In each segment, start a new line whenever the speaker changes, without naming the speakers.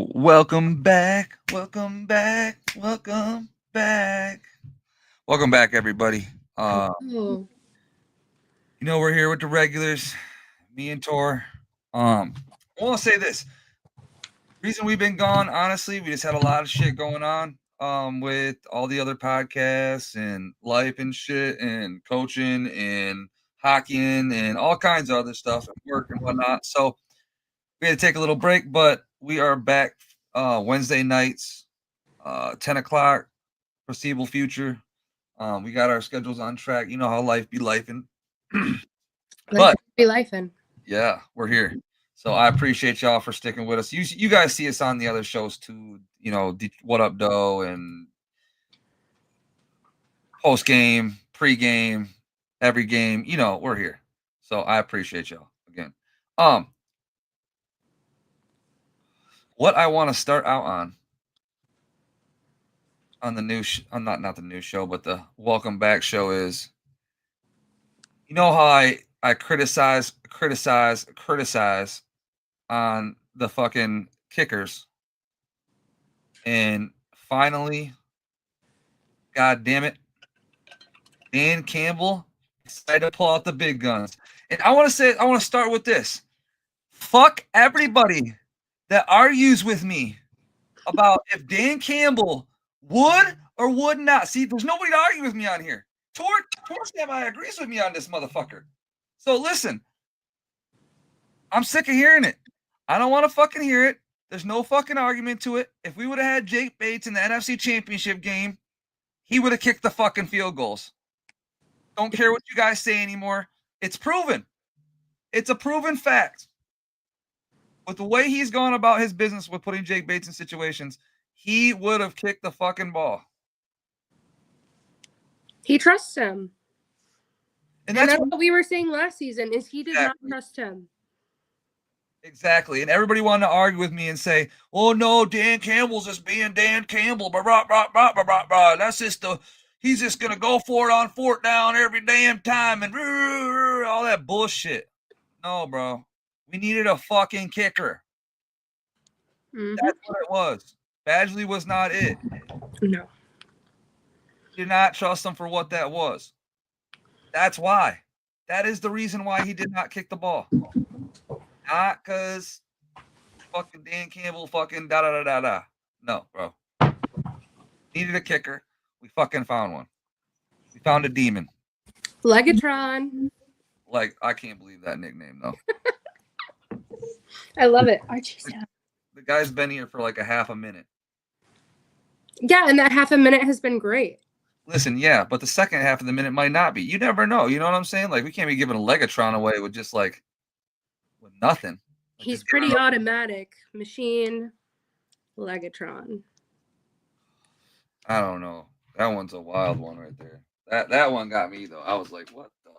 So, welcome back, welcome back, welcome back, welcome back, everybody.
Oh,
We're here with the regulars, me and Tor. I want to say this: reason we've been gone, honestly, we just had a lot of shit going on. With all the other podcasts and life and shit, and coaching and hockeying and all kinds of other stuff and work and whatnot. So we had to take a little break, but we are back Wednesday nights, 10 o'clock, foreseeable future. We got our schedules on track. You know how life be lifing.
life
But
be lifing.
yeah, we're here. So I appreciate y'all for sticking with us. You guys see us on the other shows too. What Up Doe and post game, pre game, every game. We're here. So I appreciate y'all again. Um, what I want to start out on the new on not the new show, but the welcome back show is, how I criticize on the fucking kickers, and finally, god damn it, Dan Campbell decided to pull out the big guns. And I want to start with this: fuck everybody that argues with me about if Dan Campbell would or would not. See, there's nobody to argue with me on here. Tor Semi agrees with me on this motherfucker. So listen, I'm sick of hearing it. I don't want to fucking hear it. There's no fucking argument to it. If we would have had Jake Bates in the NFC Championship game, he would have kicked the fucking field goals. Don't care what you guys say anymore. It's proven. It's a proven fact. With the way he's gone about his business with putting Jake Bates in situations, he would have kicked the fucking ball.
He trusts him.
And
that's what we were saying last season, is he did not trust him.
Exactly. And everybody wanted to argue with me and say, oh, no, Dan Campbell's just being Dan Campbell. Blah, blah, blah, blah, blah, blah, blah. That's just he's just going to go for it on fourth down every damn time and all that bullshit. No, bro. We needed a fucking kicker. Mm-hmm. That's what it was. Badgley was not it.
No.
Did not trust him for what that was. That's why. That is the reason why he did not kick the ball. Not because fucking Dan Campbell fucking da-da-da-da-da. No, bro. Needed a kicker. We fucking found one. We found a demon.
Legatron.
Like, I can't believe that nickname, though.
I love it.
The guy's been here for like a half a minute.
Yeah, and that half a minute has been great.
Listen, yeah, but the second half of the minute might not be. You never know. You know what I'm saying? Like, we can't be giving a Legatron away with just like with nothing. Like,
he's pretty automatic. Machine Legatron.
I don't know. That one's a wild one right there. That one got me though. I was like, what the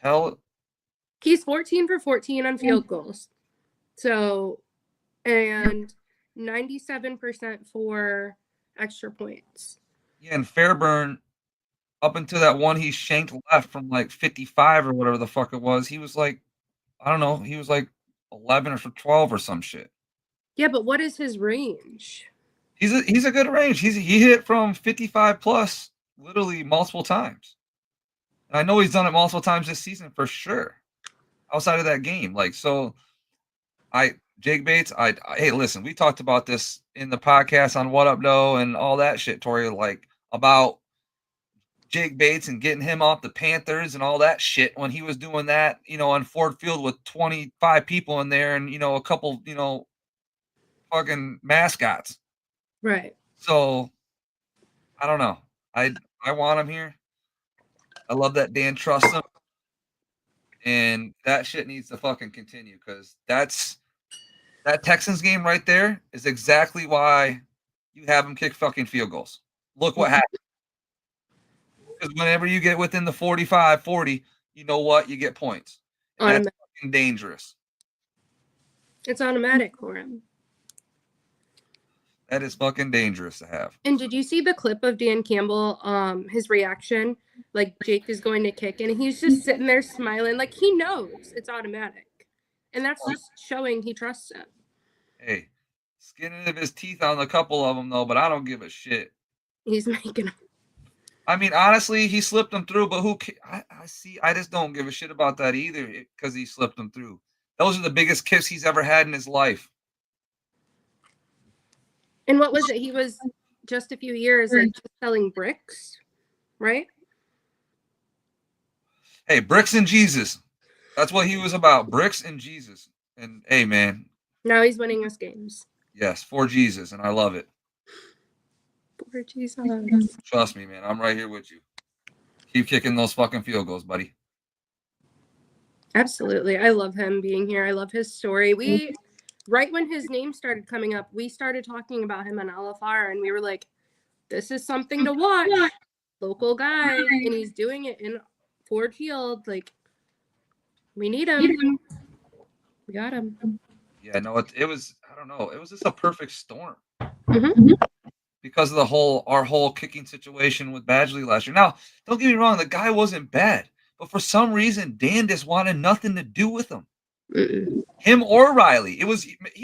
hell?
He's 14 for 14 on field goals. So, and 97% for extra points.
Yeah, and Fairburn, up until that one he shanked left from like 55 or whatever the fuck it was, he was like, I don't know, he was like 11 or 12 or some shit.
Yeah, but what is his range?
He's a good range. He hit from 55 plus literally multiple times. And I know he's done it multiple times this season for sure. Outside of that game, like, so Jake Bates, hey, listen, we talked about this in the podcast on What Up Doe and all that shit, Tori, like about Jake Bates and getting him off the Panthers and all that shit when he was doing that, on Ford Field with 25 people in there and, a couple, fucking mascots.
Right.
So I don't know. I want him here. I love that Dan trusts him. And that shit needs to fucking continue because that Texans game right there is exactly why you have him kick fucking field goals. Look what happened. Because whenever you get within the 45, 40, you know what? You get points. And that's fucking dangerous.
It's automatic for him.
That is fucking dangerous to have.
And did you see the clip of Dan Campbell, his reaction? Like, Jake is going to kick, and he's just sitting there smiling. Like, he knows it's automatic. And that's just showing he trusts him.
Hey, Skinning of his teeth on a couple of them though, but I don't give a shit.
He's making them.
I mean, honestly, he slipped them through, but I just don't give a shit about that either because he slipped them through. Those are the biggest kicks he's ever had in his life.
And what was it? He was just a few years like just selling bricks, right?
Hey, bricks and Jesus. That's what he was about. Bricks and Jesus. And hey, man.
Now he's winning us games.
Yes, for Jesus, and I love it.
For Jesus.
Trust me, man. I'm right here with you. Keep kicking those fucking field goals, buddy.
Absolutely. I love him being here. I love his story. Right when his name started coming up, we started talking about him on LFR, and we were like, this is something to watch. Local guy, and he's doing it in Ford Field. Like, we need him. We got him.
Yeah, no, it was, I don't know. It was just a perfect storm.
Mm-hmm.
Because of our whole kicking situation with Badgley last year. Now, don't get me wrong, the guy wasn't bad, but for some reason, Dan just wanted nothing to do with him.
Mm-mm.
Him or Riley. He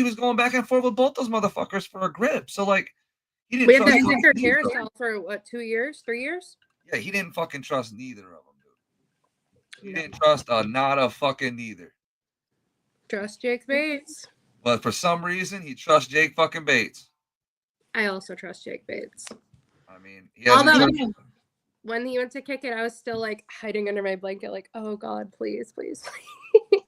was going back and forth with both those motherfuckers for a grip. So like, he didn't.
We had
trust
that kicker
neither of them.
carousel for what, 2 years, 3 years?
Yeah, he didn't fucking trust neither of them, dude. He didn't trust not a fucking neither.
Trust Jake Bates.
But for some reason, he trusts Jake fucking Bates.
I also trust Jake Bates.
I mean, he hasn't
Although when he went to kick it, I was still like hiding under my blanket, like, oh God, please, please, please.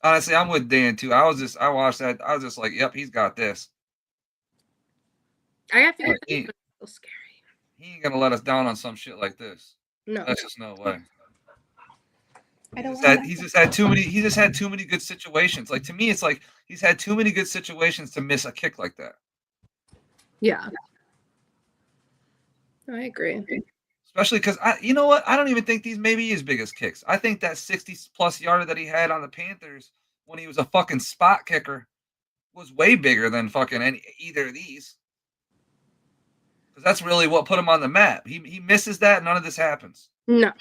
Honestly, I'm with Dan too. I watched that. I was just like, yep, he's got this.
I have to get this. So scary.
He ain't gonna let us down on some shit like this.
No,
That's just no way.
I don't.
He's just had too many good situations. Like to me, it's like he's had too many good situations to miss a kick like that.
Yeah, I agree.
Especially because you know what? I don't even think these may be his biggest kicks. I think that 60+ yarder that he had on the Panthers when he was a fucking spot kicker was way bigger than fucking either of these. Because that's really what put him on the map. He misses that, none of this happens.
No.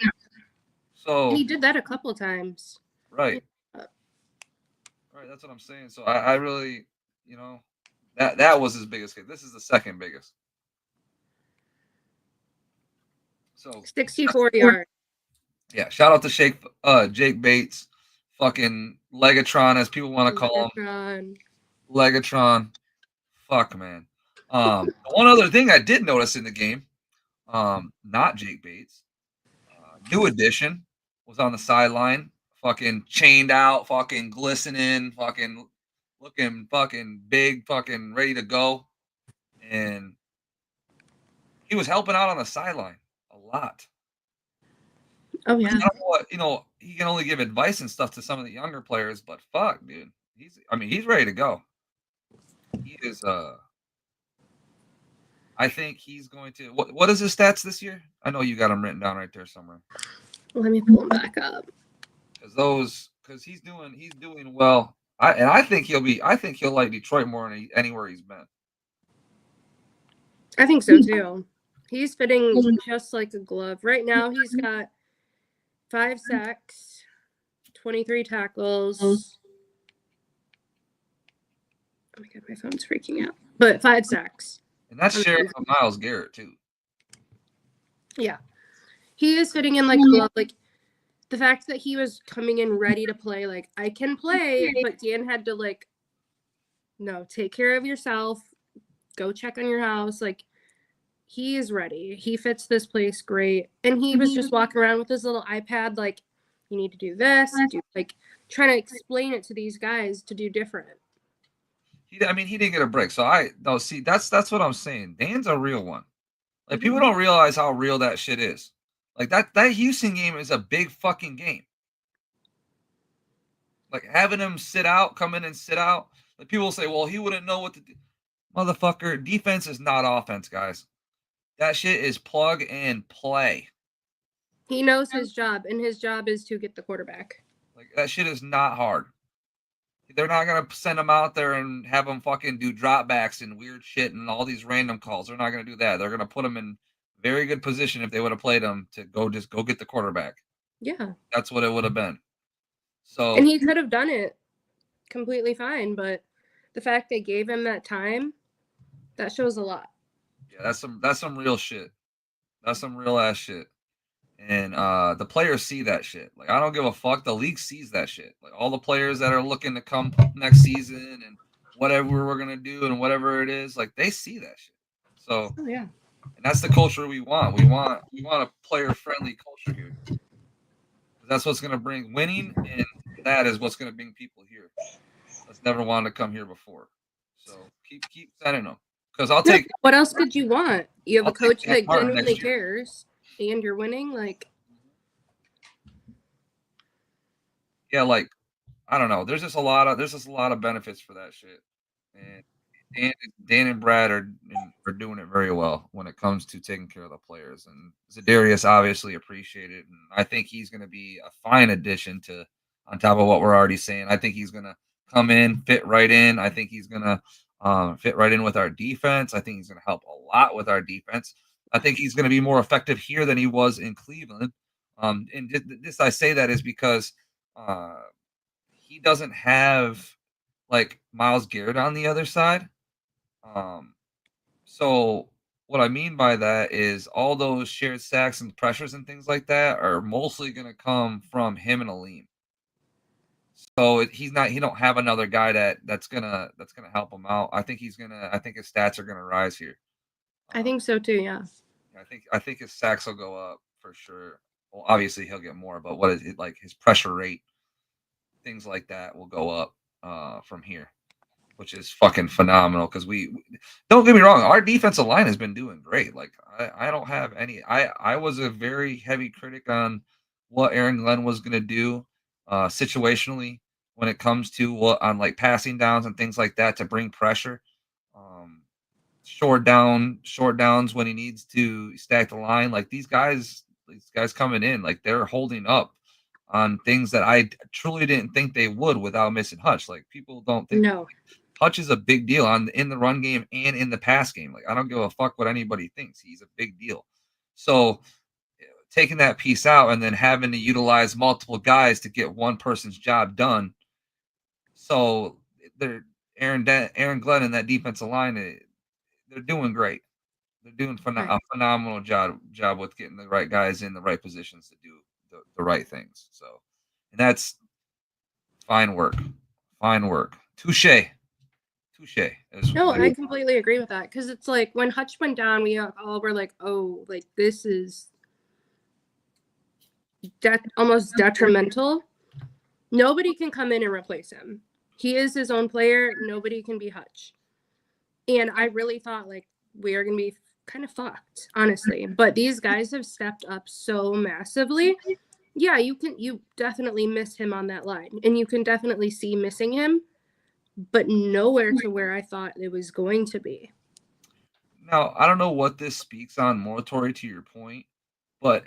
So
he did that a couple times.
Right. Right, that's what I'm saying. So I really, that was his biggest kick. This is the second biggest. So
64 yards.
Yeah, shout out to Jake Bates, fucking Legatron, as people want to call him. Legatron. Fuck, man. One other thing I did notice in the game, not Jake Bates, new addition was on the sideline, fucking chained out, fucking glistening, fucking looking fucking big, fucking ready to go. And he was helping out on the sideline a lot.
Oh yeah.
He can only give advice and stuff to some of the younger players, but fuck, dude. He's ready to go. He is I think he's going to what is his stats this year? I know you got him written down right there somewhere.
Let me pull him back up.
Because he's doing well. I think he'll like Detroit more than anywhere he's been.
I think so too. He's fitting just like a glove. Right now he's got 5 sacks, 23 tackles. Oh my God, my phone's freaking out. But 5 sacks.
And that's shared from Myles Garrett too.
Yeah. He is fitting in like a glove. Like the fact that he was coming in ready to play, like I can play, but Dan had to like, no, take care of yourself. Go check on your house. Like he is ready. He fits this place great. And he was just walking around with his little iPad, like, you need to do this, like trying to explain it to these guys to do different.
He didn't get a break. So that's what I'm saying. Dan's a real one. Like people don't realize how real that shit is. Like that Houston game is a big fucking game. Like having him come in and sit out. Like people say, well, he wouldn't know what to do. Motherfucker, defense is not offense, guys. That shit is plug and play.
He knows his job, and his job is to get the quarterback.
Like that shit is not hard. They're not gonna send him out there and have him fucking do dropbacks and weird shit and all these random calls. They're not gonna do that. They're gonna put him in very good position if they would have played him to go get the quarterback.
Yeah,
that's what it would have been. So
and he could have done it completely fine, but the fact they gave him that time, that shows a lot.
Yeah, that's some real shit. That's some real ass shit. And the players see that shit. Like, I don't give a fuck. The league sees that shit. Like, all the players that are looking to come next season and whatever we're gonna do and whatever it is, like, they see that shit. So,
Oh yeah.
and that's the culture we want. We want a player friendly culture here. That's what's gonna bring winning, and that is what's gonna bring people here. That's never wanted to come here before. So keep sending them, because I'll take.
What else could you want? You have
I'll
a coach
take
that genuinely cares, and you're winning. Like,
yeah, like, I don't know. There's just a lot of benefits for that shit, and Dan and Brad are doing it very well when it comes to taking care of the players. And Zadarius obviously appreciated it, and I think he's going to be a fine addition to, on top of what we're already saying. I think he's going to come in, fit right in. I think he's going to fit right in with our defense. I think he's going to help a lot with our defense. I think he's going to be more effective here than he was in Cleveland. And this I say that is because he doesn't have like Myles Garrett on the other side. So what I mean by that is all those shared sacks and pressures and things like that are mostly going to come from him and Aleem. So he don't have another guy that's gonna help him out. I think his stats are gonna rise here.
I think so too. Yeah.
I think his sacks will go up for sure. Well, obviously he'll get more, but what is it, like his pressure rate, things like that will go up from here, which is fucking phenomenal. Because we don't get me wrong, our defensive line has been doing great. Like I don't have any. I was a very heavy critic on what Aaron Glenn was gonna do situationally when it comes to what on like passing downs and things like that to bring pressure. Short downs when he needs to stack the line. Like these guys coming in, like they're holding up on things that I truly didn't think they would without missing Hutch. Like people don't think Hutch is a big deal in the run game and in the pass game. Like I don't give a fuck what anybody thinks. He's a big deal. So taking that piece out and then having to utilize multiple guys to get one person's job done. So they're Aaron Glenn and that defensive line, they're doing great. They're doing a phenomenal job with getting the right guys in the right positions to do the right things. So, and that's fine work. Touche.
No, I completely agree with that, because it's like when Hutch went down, we all were like, oh, like this is almost detrimental. Nobody can come in and replace him. He is his own player. Nobody can be Hutch. And I really thought like we are going to be kind of fucked, honestly. But these guys have stepped up so massively. Yeah, you definitely miss him on that line. And you can definitely see missing him, but nowhere to where I thought it was going to be.
Now, I don't know what this speaks on more, Tori, to your point, but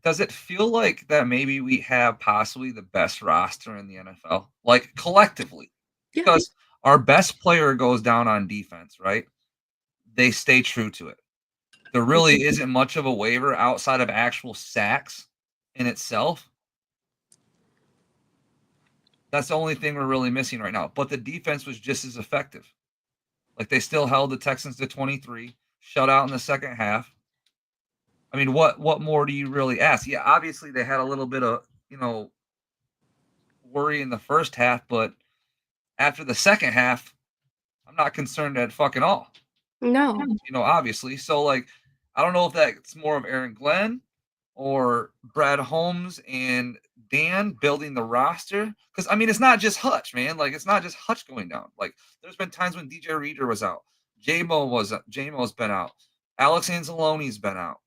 does it feel like that maybe we have possibly the best roster in the NFL? Like collectively?
Yeah.
Because our best player goes down on defense, right? They stay true to it. There really isn't much of a waiver outside of actual sacks in itself. That's the only thing we're really missing right now. But the defense was just as effective. Like they still held the Texans to 23, shut out in the second half. I mean, what more do you really ask? Yeah, obviously they had a little bit of, worry in the first half, but after the second half, I'm not concerned at fucking all.
No.
Obviously. So, like, I don't know if that's more of Aaron Glenn or Brad Holmes and Dan building the roster. Because, I mean, it's not just Hutch, man. Like, it's not just Hutch going down. Like, there's been times when DJ Reader was out. J-Mo's been out. Alex Anzalone's been out.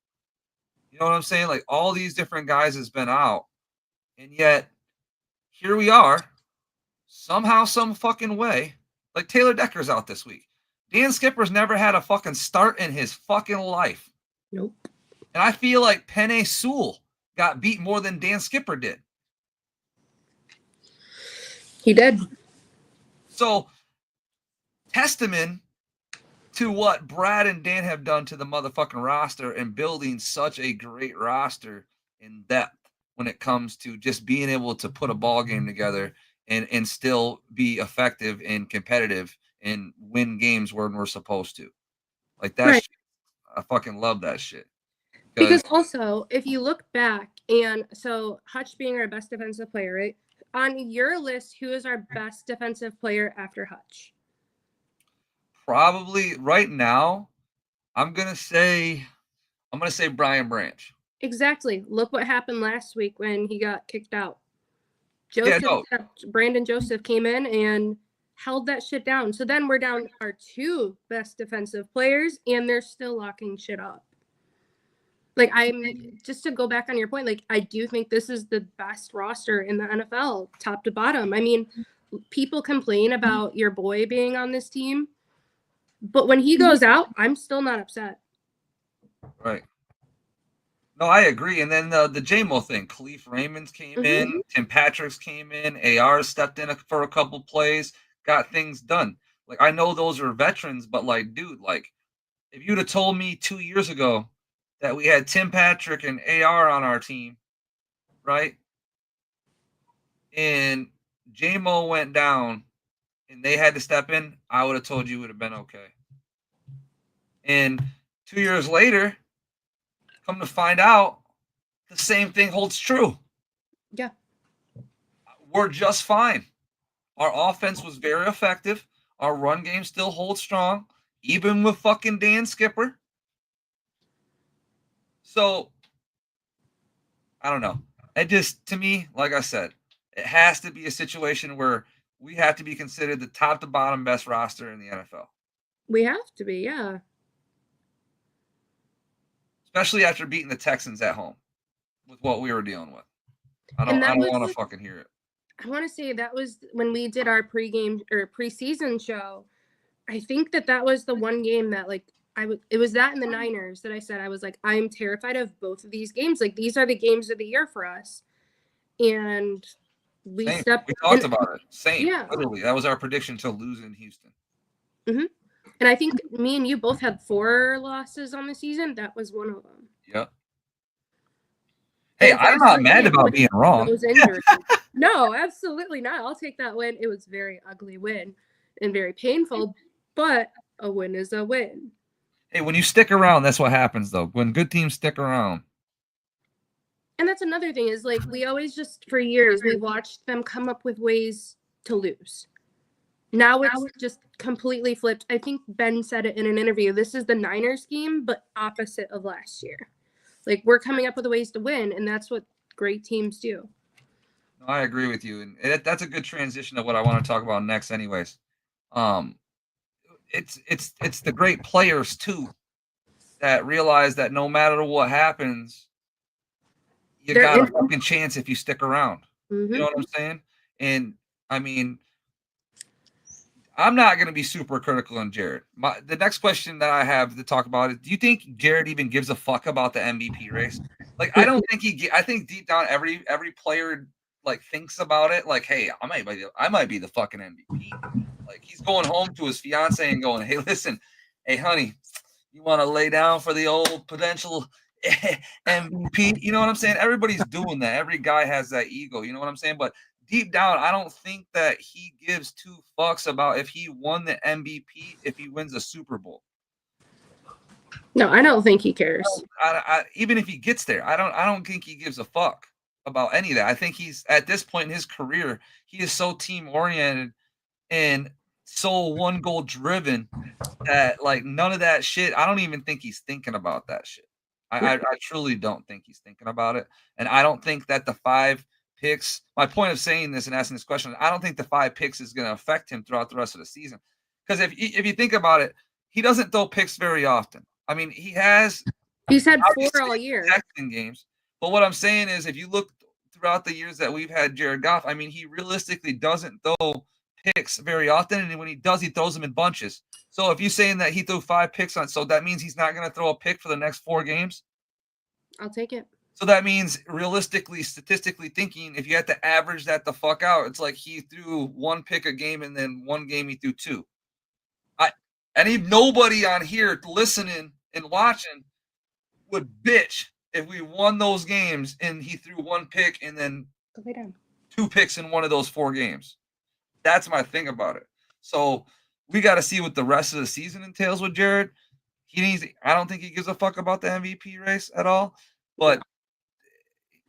You know what I'm saying? Like, all these different guys has been out. And yet, here we are. Somehow, some fucking way. Like, Taylor Decker's out this week. Dan Skipper's never had a fucking start in his fucking life.
Nope.
And I feel like Penei Sewell got beat more than Dan Skipper did.
He did.
So, testament to what Brad and Dan have done to the motherfucking roster and building such a great roster in depth when it comes to just being able to put a ball game together and still be effective and competitive and win games when we're supposed to. Like that
Right.
shit, I fucking love that shit.
Because also, if you look back, and so Hutch being our best defensive player, right? On your list, who is our best defensive player after Hutch?
Probably right now, I'm gonna say Brian Branch.
Exactly. Look what happened last week when he got kicked out. Brandon Joseph came in and held that shit down. So then we're down our two best defensive players, and they're still locking shit up. Like, just to go back on your point, like, I do think this is the best roster in the NFL, top to bottom. I mean, people complain about your boy being on this team, but when he goes out, I'm still not upset.
Right. No, I agree. And then the JMO thing, Khalif Raymond's came in, Tim Patrick's came in, AR stepped in for a couple plays, got things done. Like, I know those are veterans, but like, dude, like, if you'd have told me 2 years ago that we had Tim Patrick and AR on our team, right? And JMO went down and they had to step in, I would have told you it would have been okay. And 2 years later, come to find out, the same thing holds true.
Yeah.
We're just fine. Our offense was very effective. Our run game still holds strong, even with fucking Dan Skipper. So, I don't know. It just, to me, like I said, it has to be a situation where we have to be considered the top to bottom best roster in the NFL.
We have to be, yeah.
Especially after beating the Texans at home with what we were dealing with. I don't want to fucking hear it.
I want to say that was when we did our pregame or preseason show. I think that was the one game that, like, it was that in the Niners that I said I was like, I'm terrified of both of these games. Like, these are the games of the year for us. And we
talked about it. Same.
Yeah.
Literally. That was our prediction to lose in Houston.
Mm-hmm. And I think me and you both had 4 losses on the season. That was one of them.
Yep. Hey, I'm not mad about being wrong.
No, absolutely not. I'll take that win. It was a very ugly win and very painful, but a win is a win.
Hey, when you stick around, that's what happens, though. When good teams stick around.
And that's another thing is, like, we always just, for years, we watched them come up with ways to lose. Now it's just completely flipped. I think Ben said it in an interview. This is the Niners scheme, but opposite of last year. Like, we're coming up with ways to win, and that's what great teams do.
No, I agree with you, and that's a good transition of what I want to talk about next. Anyways, it's the great players too that realize that no matter what happens, you got a fucking chance if you stick around.
Mm-hmm.
You know what I'm saying? And I mean, I'm not going to be super critical on Jared. The next question that I have to talk about is: do you think Jared even gives a fuck about the MVP race? Like, I don't think I think deep down every player like thinks about it. Like, hey, I might be the fucking MVP. Like, he's going home to his fiance and going, hey, listen, hey, honey, you want to lay down for the old potential MVP? You know what I'm saying? Everybody's doing that. Every guy has that ego. You know what I'm saying? But deep down, I don't think that he gives 2 fucks about if he won the MVP, if he wins a Super Bowl.
No, I don't think he cares.
Even if he gets there, I don't think he gives a fuck about any of that. I think he's at this point in his career, he is so team oriented and so one goal driven that, like, none of that shit. I don't even think he's thinking about that shit. I truly don't think he's thinking about it, and I don't think that the 5 picks. My point of saying this and asking this question, I don't think the 5 picks is going to affect him throughout the rest of the season. Because if you think about it, he doesn't throw picks very often. I mean, he's
had 4 all year
in games. But what I'm saying is, if you look throughout the years that we've had Jared Goff, I mean, he realistically doesn't throw picks very often, and when he does, he throws them in bunches. So if you're saying that he threw 5 picks so that means he's not going to throw a pick for the next 4 games?
I'll take it.
So that means, realistically, statistically thinking, if you had to average that the fuck out, it's like he threw 1 pick a game, and then 1 game he threw 2. Nobody on here listening and watching would bitch if we won those games and he threw 1 pick and then 2 picks in one of those 4 games. That's my thing about it. So we got to see what the rest of the season entails with Jared. I don't think he gives a fuck about the MVP race at all, but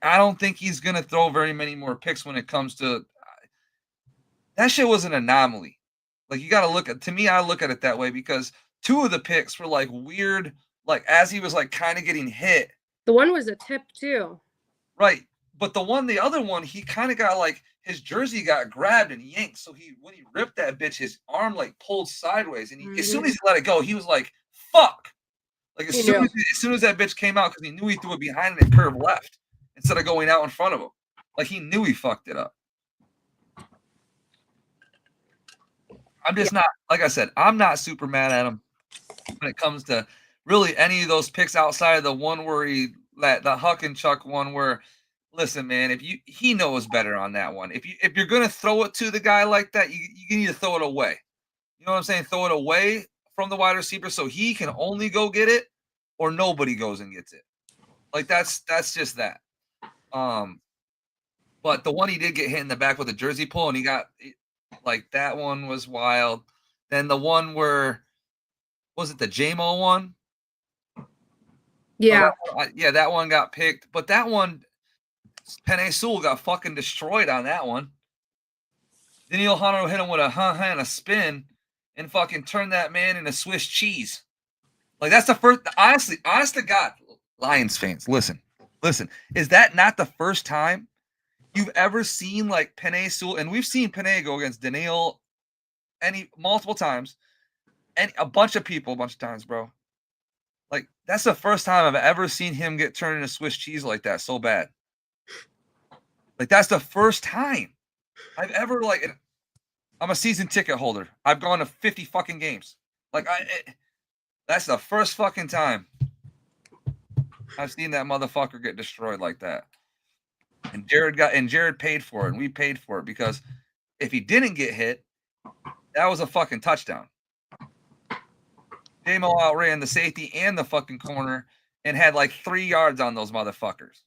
I don't think he's going to throw very many more picks when it comes to that shit was an anomaly. Like you got to look at, to me, I look at it that way because 2 of the picks were like weird, like as he was like kind of getting hit.
The one was a tip too.
Right. But the other one, he kind of got like his jersey got grabbed and yanked. So when he ripped that bitch, his arm like pulled sideways. And as soon as he let it go, he was like, fuck. Like as soon as that bitch came out, because he knew he threw it behind and it curved left instead of going out in front of him. Like he knew he fucked it up. I'm just not, like I said, I'm not super mad at him when it comes to really any of those picks outside of the one where the Huck and Chuck one where, listen, man, he knows better on that one. If you're gonna throw it to the guy like that, you need to throw it away. You know what I'm saying? Throw it away from the wide receiver so he can only go get it, or nobody goes and gets it. Like that's just that. But the one he did get hit in the back with a jersey pull, and he got like that one was wild. Then the one where was it the JMO one?
Yeah.
That one got picked. But that one, Penei Sewell got fucking destroyed on that one. Daniel Hunter hit him with a and a spin and fucking turned that man into Swiss cheese. Like that's the first, honestly, honest to God, Lions fans, listen. Is that not the first time you've ever seen like Penei Sewell? And we've seen Penei go against Daniel multiple times and a bunch of times, bro. Like that's the first time I've ever seen him get turned into Swiss cheese like that so bad. Like that's the first time I've ever I'm a season ticket holder. I've gone to 50 fucking games. Like that's the first fucking time I've seen that motherfucker get destroyed like that. And Jared paid for it, and we paid for it because if he didn't get hit, that was a fucking touchdown. J-Mo outran the safety and the fucking corner and had like 3 yards on those motherfuckers.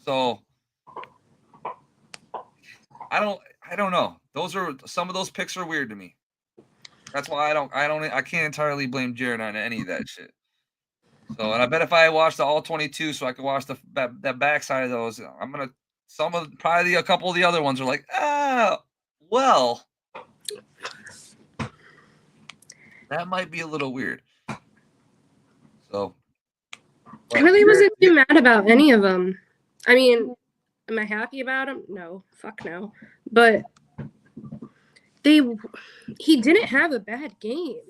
So I don't know. Some of those picks are weird to me. That's why I can't entirely blame Jared on any of that shit. So, and I bet if I watched the all 22 so I could watch that backside of those, probably a couple of the other ones are like, well, that might be a little weird. So
I really wasn't too mad about any of them. I mean, am I happy about them? No, fuck no. But he didn't have a bad game.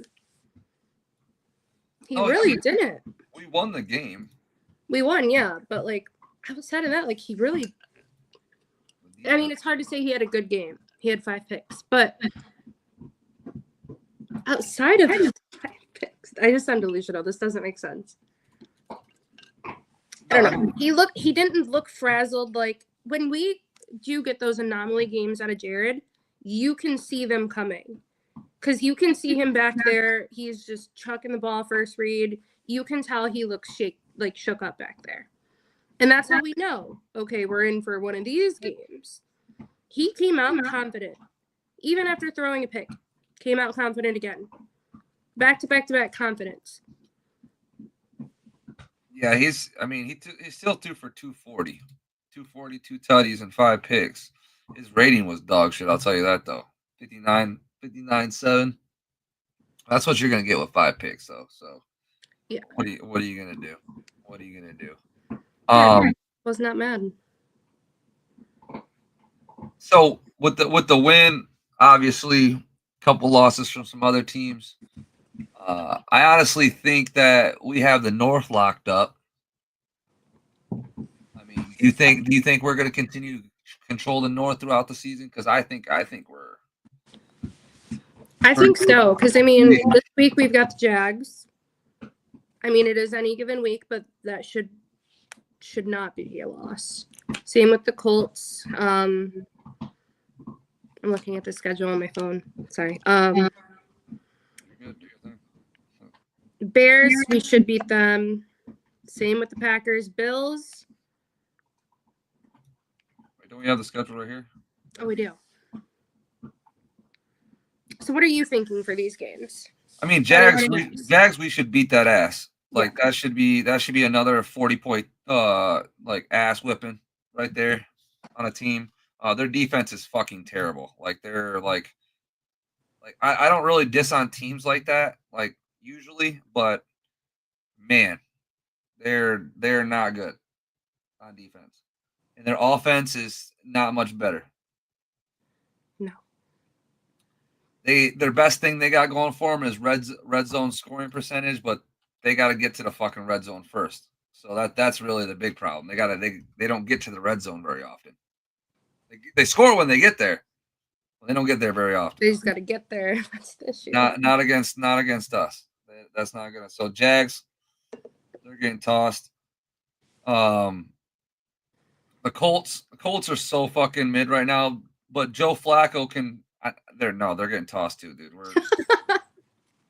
He really didn't.
We won the game.
We won, yeah. But like outside of that, like he really, I mean, it's hard to say he had a good game. He had 5 picks, but outside of 5 picks, I just sound delusional. This doesn't make sense. I don't know. He didn't look frazzled. Like when we do get those anomaly games out of Jared, you can see them coming. Because you can see him back there. He's just chucking the ball first read. You can tell he looks shook up back there. And that's how we know, okay, we're in for one of these games. He came out confident. Even after throwing a pick, came out confident again. Back-to-back-to-back confidence.
Yeah, he's still 2 for 240. 240, 2 tutties, and 5 picks. His rating was dog shit, I'll tell you that, though. 59.7. That's what you're gonna get with 5 picks, though. So, yeah. What are you gonna do? What are you gonna do?
Was not mad.
So with the win, obviously, a couple losses from some other teams. I honestly think that we have the North locked up. I mean, do you think we're gonna continue to control the North throughout the season? Because I think we're.
I think so, because I mean, this week we've got the Jags. I mean, it is any given week, but that should not be a loss. Same with the Colts. I'm looking at the schedule on my phone. Sorry. Bears, we should beat them. Same with the Packers. Bills.
Don't we have the schedule right here?
Oh, we do. So what are you thinking for these games?
I mean, Jags, we should beat that ass. Like that should be another 40-point like ass whipping right there on a team. Their defense is fucking terrible. Like they're like I don't really diss on teams like that, like usually, but man, they're not good on defense. And their offense is not much better.
No.
Their best thing they got going for them is red zone scoring percentage, but they got to get to the fucking red zone first. So that's really the big problem. They don't get to the red zone very often. They score when they get there, but they don't get there very often.
They just got to get there. That's the issue.
Not against us. That's not good. So Jags, they're getting tossed. The Colts are so fucking mid right now, but Joe Flacco can. They're getting tossed too, dude. We're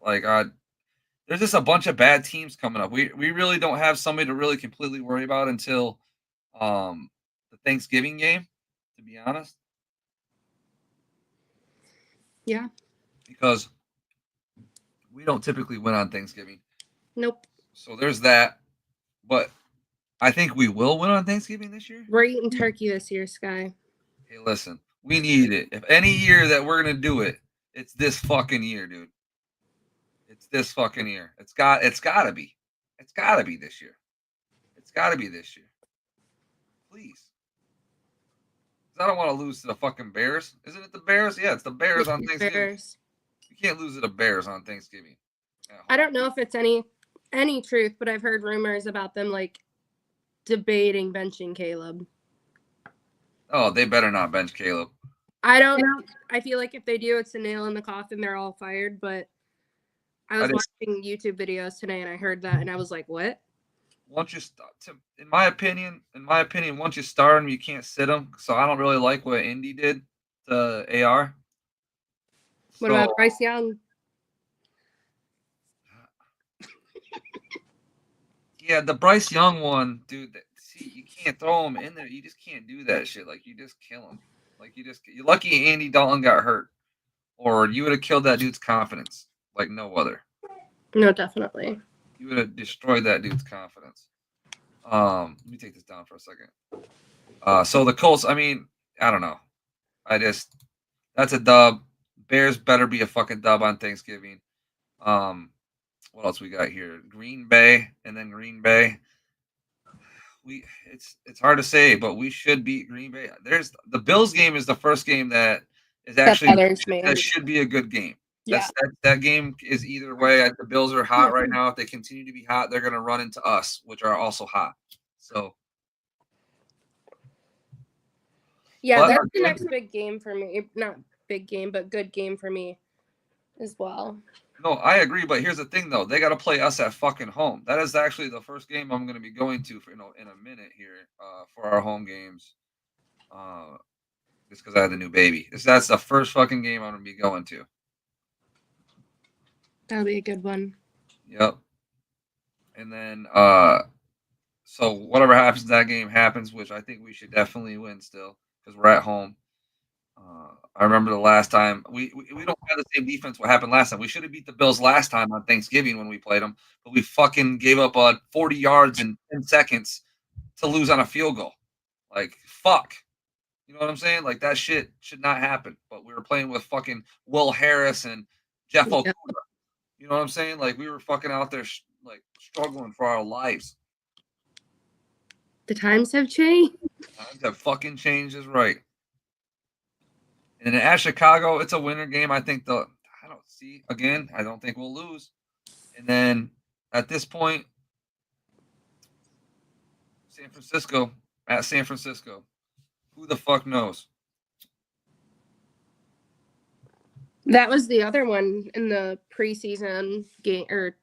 like, there's just a bunch of bad teams coming up. We really don't have somebody to really completely worry about until the Thanksgiving game, to be honest.
Yeah.
Because we don't typically win on Thanksgiving.
Nope.
So there's that. But I think we will win on Thanksgiving this year.
We're eating turkey this year, Sky.
Hey, listen, we need it. If any year that we're gonna do it, it's this fucking year, dude. It's this fucking year. It's gotta be. It's gotta be this year. It's gotta be this year. Please. I don't want to lose to the fucking Bears. Isn't it the Bears? Yeah, it's the Bears on Thanksgiving. Bears. You can't lose to the Bears on Thanksgiving.
I don't know if it's any truth, but I've heard rumors about them like debating benching Caleb.
Oh, they better not bench Caleb.
I don't know. I feel like if they do, it's a nail in the coffin. They're all fired. But I was watching YouTube videos today, and I heard that, and I was like, "What?"
Once you in my opinion, once you start him, you can't sit him. So I don't really like what Indy did to AR.
What about Bryce Young?
Yeah, the Bryce Young one, dude. See, you can't throw him in there. You just can't do that shit. Like you just kill him. Like you're lucky Andy Dalton got hurt, or you would have killed that dude's confidence like no other.
No, definitely.
You would have destroyed that dude's confidence. Let me take this down for a second. So the Colts, I mean, I don't know. That's a dub. Bears better be a fucking dub on Thanksgiving. What else we got here? Green Bay and then Green Bay. It's hard to say, but we should beat Green Bay. There's the Bills game is the first game that is actually that should be a good game.
Yeah.
That game is either way. The Bills are hot right now. If they continue to be hot, they're going to run into us, which are also hot. So,
yeah, that's the next big game for me. Not big game, but good game for me as well.
No, I agree, but here's the thing, though. They got to play us at fucking home. That is actually the first game I'm going to be going to, in a minute here for our home games. Just because I had the new baby. That's the first fucking game I'm going to be going to.
That'll be a good one.
Yep. And then, so whatever happens in that game happens, which I think we should definitely win still because we're at home. I remember the last time we don't have the same defense. What happened last time? We should have beat the Bills last time on Thanksgiving when we played them, but we fucking gave up 40 yards in 10 seconds to lose on a field goal. Like, fuck. You know what I'm saying? Like, that shit should not happen. But we were playing with fucking Will Harris and Jeff Okuda. You know what I'm saying? Like, we were fucking out there struggling for our lives.
The times have changed.
The times have fucking changed is right. And then at Chicago, it's a winner game. I think I don't think we'll lose. And then at this point, San Francisco. Who the fuck knows?
That was the other one in the preseason game or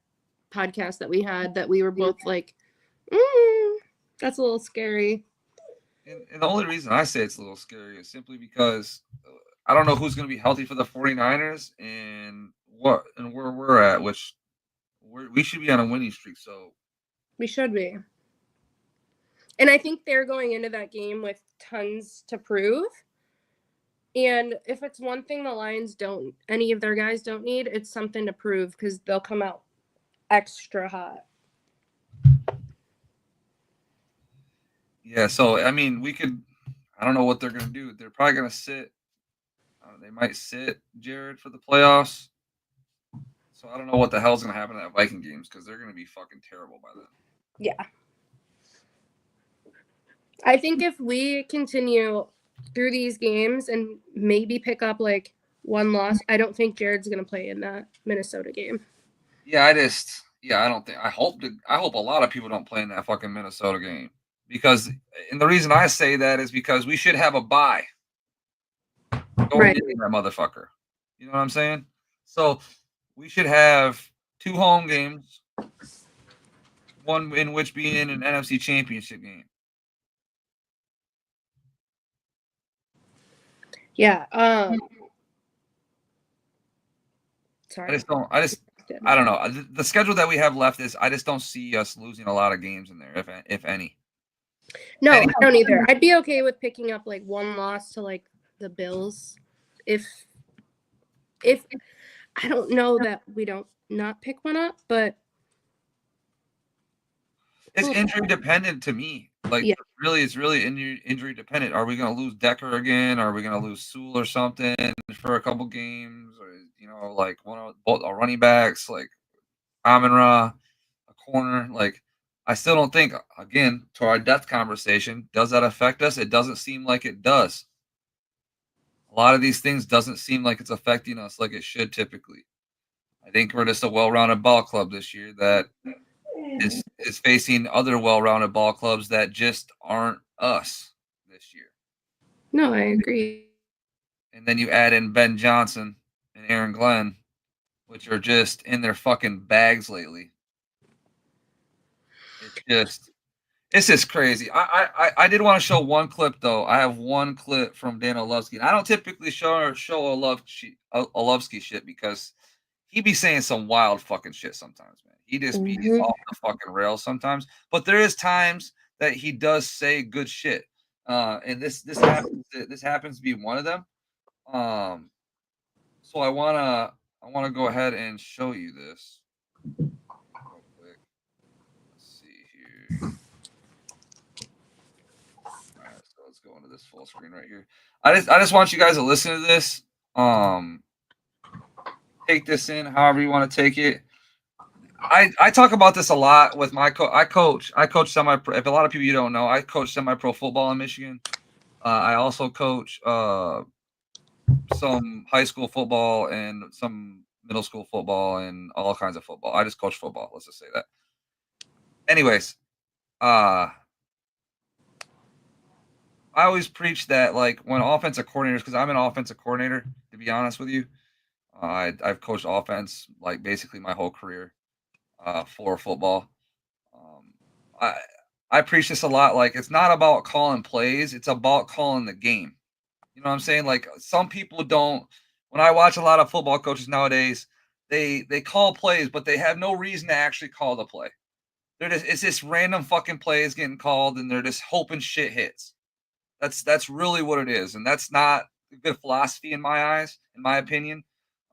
podcast that we had that we were both like, that's a little scary.
And the only reason I say it's a little scary is simply because I don't know who's going to be healthy for the 49ers and where we're at, which we should be on a winning streak. So
we should be. And I think they're going into that game with tons to prove. And if it's one thing the Lions don't, any of their guys don't need, it's something to prove because they'll come out extra hot.
Yeah, so I mean, I don't know what they're gonna do. They're probably gonna sit. They might sit Jared for the playoffs. So I don't know what the hell's gonna happen to that Viking games because they're gonna be fucking terrible by then.
Yeah. I think if we continue through these games and maybe pick up like one loss, I don't think Jared's gonna play in that Minnesota game.
Yeah, I don't think. I hope a lot of people don't play in that fucking Minnesota game and the reason I say that is because we should have a bye going into that motherfucker. You know what I'm saying? So we should have 2 home games, one in which being an NFC Championship game.
Yeah. Sorry.
I don't know. The schedule that we have left is I just don't see us losing a lot of games in there, if any.
No, I don't either. I'd be okay with picking up like one loss to like the Bills. If I don't know that we don't not pick one up, but
it's injury dependent to me. Like,
yeah.
really, it's really injury dependent. Are we going to lose Decker again? Are we going to lose Sewell or something for a couple games? Or, like both our running backs, like Amon-Ra, a corner. Like, I still don't think, again, to our depth conversation, does that affect us? It doesn't seem like it does. A lot of these things doesn't seem like it's affecting us like it should typically. I think we're just a well-rounded ball club this year that is facing other well-rounded ball clubs that just aren't us this year.
No, I agree.
And then you add in Ben Johnson and Aaron Glenn, which are just in their fucking bags lately. It's just crazy. I did want to show one clip though. I have one clip from Dan Orlovsky. And I don't typically show Orlovsky shit because he be saying some wild fucking shit sometimes, man. He just be off the fucking rails sometimes. But there is times that he does say good shit. And this happens to be one of them. So I wanna go ahead and show you this real quick. Let's see here. Alright, so let's go into this full screen right here. I just want you guys to listen to this. Take this in however you want to take it. I talk about this a lot with my I coach semi-pro. If a lot of people you don't know, I coach semi-pro football in Michigan. I also coach some high school football and some middle school football and all kinds of football. I just coach football. Let's just say that. Anyways, I always preach that like when offensive coordinators, because I'm an offensive coordinator, to be honest with you, I've coached offense like basically my whole career for football. I preach this a lot. Like it's not about calling plays; it's about calling the game. You know what I'm saying? Like some people don't. When I watch a lot of football coaches nowadays, they call plays, but they have no reason to actually call the play. It's just random fucking plays getting called, and they're just hoping shit hits. That's really what it is, and that's not a good philosophy in my eyes, in my opinion.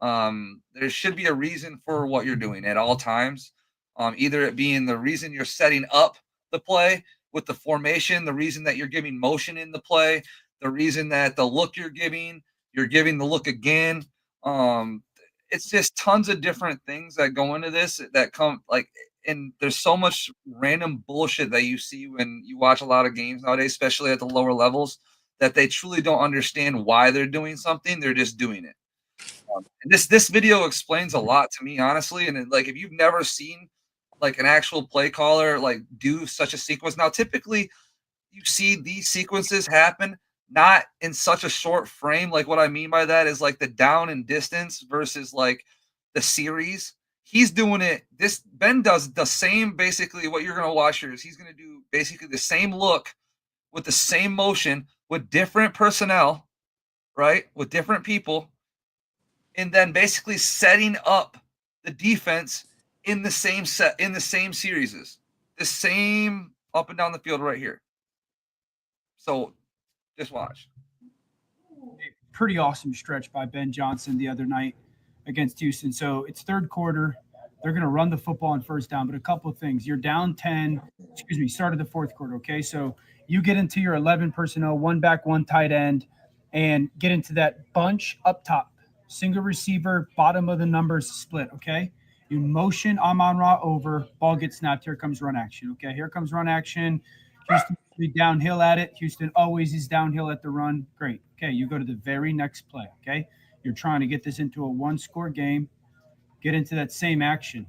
There should be a reason for what you're doing at all times. Either it being the reason you're setting up the play with the formation, the reason that you're giving motion in the play, the reason that the look you're giving the look again. It's just tons of different things that go into this that come like, and there's so much random bullshit that you see when you watch a lot of games nowadays, especially at the lower levels, that they truly don't understand why they're doing something. They're just doing it. And this video explains a lot to me, honestly. And like, if you've never seen like an actual play caller like do such a sequence, now typically you see these sequences happen not in such a short frame. Like what I mean by that is like the down and distance versus like the series. He's doing it. This Ben does the same. Basically, what you're gonna watch here is he's gonna do basically the same look with the same motion with different personnel, right? With different people, and then basically setting up the defense in the same series, the same up and down the field right here. So just watch.
pretty awesome stretch by Ben Johnson the other night against Houston. So it's third quarter. They're going to run the football on first down, but a couple of things. You're down 10, start of the fourth quarter, okay? So you get into your 11 personnel, one back, one tight end, and get into that bunch up top. Single receiver, bottom of the numbers split, okay? You motion Amon-Ra over, ball gets snapped. Here comes run action, okay? Here comes run action. Houston downhill at it. Houston always is downhill at the run. Great. Okay, you go to the very next play, okay? You're trying to get this into a one-score game. Get into that same action.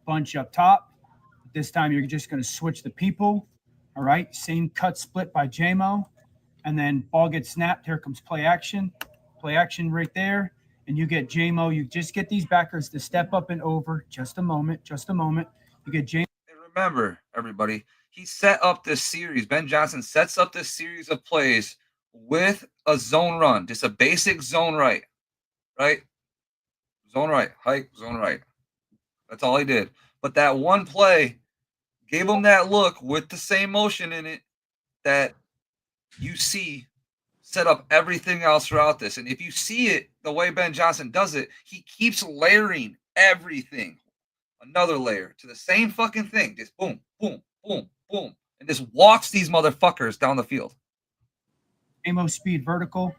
Bunch up top. This time you're just going to switch the people, all right? Same cut split by JMO. And then ball gets snapped. Here comes play action. Play action right there. And you get JMO. You just get these backers to step up and over. Just a moment. You get JMO.
And remember, everybody, he set up this series. Ben Johnson sets up this series of plays with a zone run, just a basic zone right? Zone right, hike, zone right. That's all he did. But that one play gave him that look with the same motion in it that you see set up everything else throughout this. And if you see it the way Ben Johnson does it, he keeps layering everything. Another layer to the same fucking thing. Just boom, boom, boom, boom. And just walks these motherfuckers down the field.
JMO speed vertical.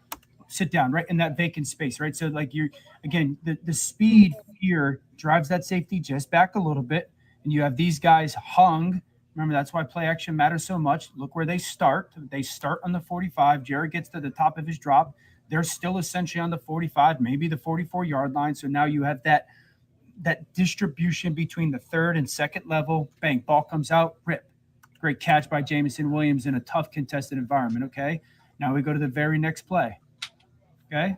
Sit down right in that vacant space, right? So like you're again, the speed here drives that safety just back a little bit, and you have these guys hung. Remember, that's why play action matters so much. Look where they start. They start on the 45. Jared gets to the top of his drop. They're still essentially on the 45, maybe the 44-yard line. So now you have that distribution between the third and second level. Bang, ball comes out, rip. Great catch by Jamison Williams in a tough contested environment, okay? Now we go to the very next play. Okay.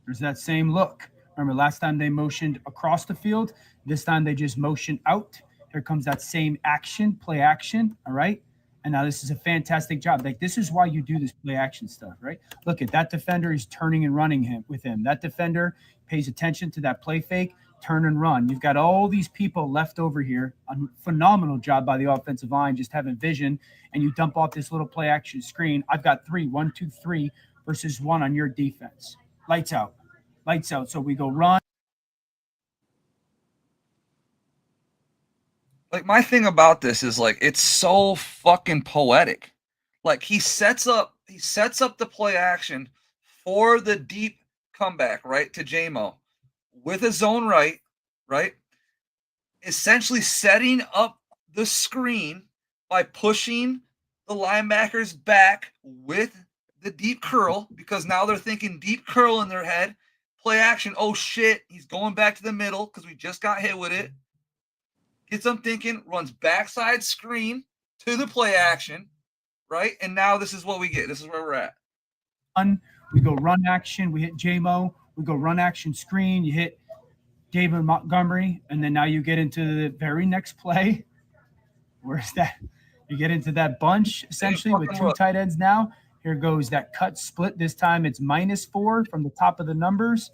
There's that same look. Remember, last time they motioned across the field. This time they just motion out. Here comes that same action, play action. All right. And now this is a fantastic job. Like, this is why you do this play action stuff, right? Look at that defender is turning and running with him. That defender pays attention to that play fake, turn and run. You've got all these people left over here. A phenomenal job by the offensive line, just having vision. And you dump off this little play action screen. I've got 3, 1, 2, 3 versus 1 on your defense. Lights out. So we go run.
Like, my thing about this is, like, it's so fucking poetic. Like, he sets up the play action for the deep comeback, right, to JMO with a zone right? Essentially setting up the screen by pushing the linebackers back with the deep curl, because now they're thinking deep curl in their head. Play action. Oh, shit. He's going back to the middle because we just got hit with it. Gets them thinking, runs backside screen to the play action, right? And now this is what we get. This is where we're at.
We go run action. We hit JMO. We go run action screen. You hit David Montgomery. And then now you get into the very next play. Where's that? You get into that bunch, essentially, with 2 tight ends now. Here goes that cut split. This time it's -4 from the top of the numbers.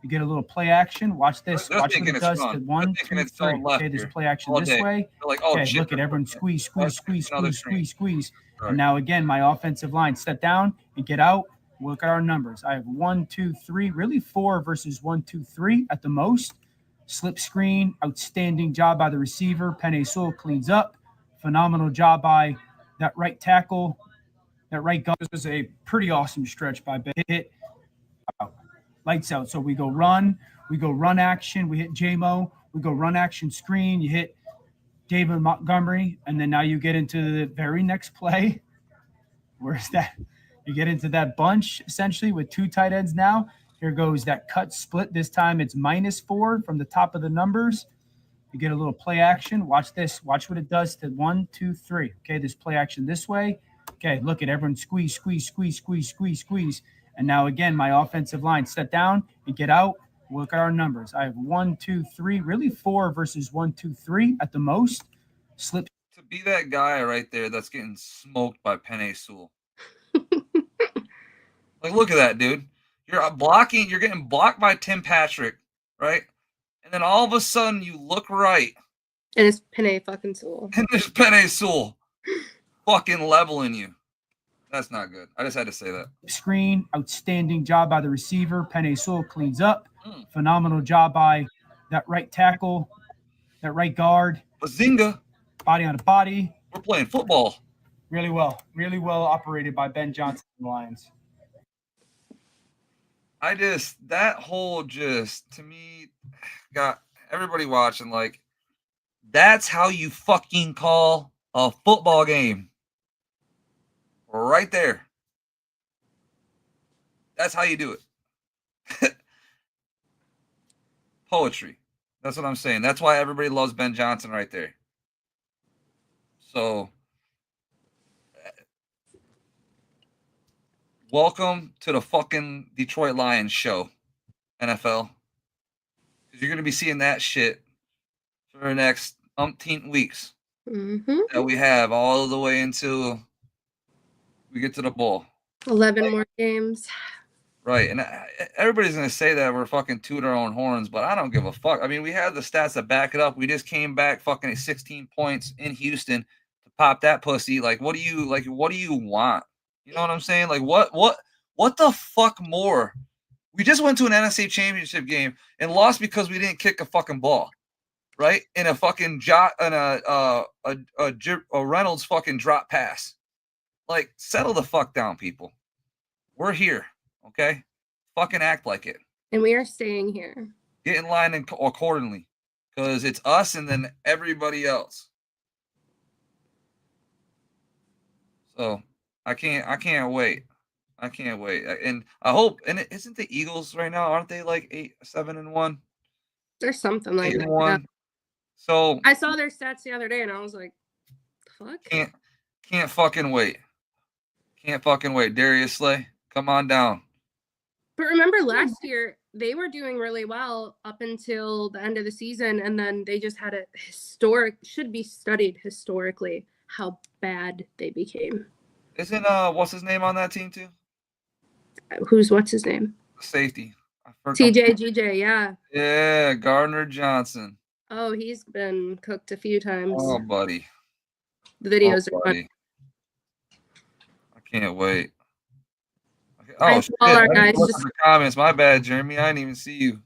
You get a little play action. Watch this. Watch what it does to 1, 2, 3. Okay, there's play action this way.
Like, oh,
okay,
shit,
look at everyone squeeze.
Right.
And now again, my offensive line, step down and get out. Look at our numbers. I have 1, 2, 3, really 4 versus 1, 2, 3 at the most. Slip screen, outstanding job by the receiver. Penei Sewell cleans up. Phenomenal job by that right tackle, that right guard. This was a pretty awesome stretch by Ben. Hit lights out. So we go run action. We hit JMO. We go run action screen. You hit David Montgomery, and then now you get into the very next play. Where's that? You get into that bunch, essentially, with 2 tight ends now. Here goes that cut split. This time it's -4 from the top of the numbers. You get a little play action. Watch this. Watch what it does to 1, 2, 3. Okay, there's play action this way. Okay, look at everyone squeeze. And now again, my offensive line, step down and get out. Look at our numbers. I have 1, 2, 3, really 4 versus 1, 2, 3 at the most. Slip.
To be that guy right there that's getting smoked by Penei Sewell. Like, look at that, dude. You're getting blocked by Tim Patrick, right? And then all of a sudden you look right.
And it's Penei fucking Sewell.
And there's Penei Sewell fucking leveling you. That's not good. I just had to say that.
Screen, outstanding job by the receiver. Penny Sewell cleans up.
Mm.
Phenomenal job by that right tackle, that right guard.
Bazinga.
Body on a body.
We're playing football.
Really well operated by Ben Johnson and the Lions.
That whole just, to me, got everybody watching, like, that's how you fucking call a football game. Right there. That's how you do it. Poetry. That's what I'm saying. That's why everybody loves Ben Johnson right there. So, welcome to the fucking Detroit Lions show, NFL. Because you're going to be seeing that shit for the next umpteen weeks that we have all the way until we get to the bowl.
11 more games.
Right. And everybody's going to say that we're fucking toot our own horns, but I don't give a fuck. I mean, we have the stats that back it up. We just came back fucking at 16 points in Houston to pop that pussy. Like, what do you want? You know what I'm saying? Like, what the fuck more? We just went to an NFC championship game and lost because we didn't kick a fucking ball. Right? In a fucking a Reynolds fucking drop pass. Like, settle the fuck down, people. We're here. Okay? Fucking act like it.
And we are staying here.
Get in line accordingly. Because it's us and then everybody else. So I can't wait. I can't wait. And I hope, and isn't the Eagles right now, aren't they like 7-1?
There's something like that.
8-1. So
I saw their stats the other day and I was like, fuck?
Can't fucking wait. Can't fucking wait. Darius Slay, come on down.
But remember last year, they were doing really well up until the end of the season, and then they just had should be studied historically, how bad they became.
Isn't what's his name on that team too?
What's his name?
Safety.
TJGJ, yeah.
Yeah, Gardner Johnson.
Oh, he's been cooked a few times.
Oh, buddy.
The videos are fun.
I can't wait.
Oh, shit. All our guys
just the comments. My bad, Jeremy. I didn't even see you.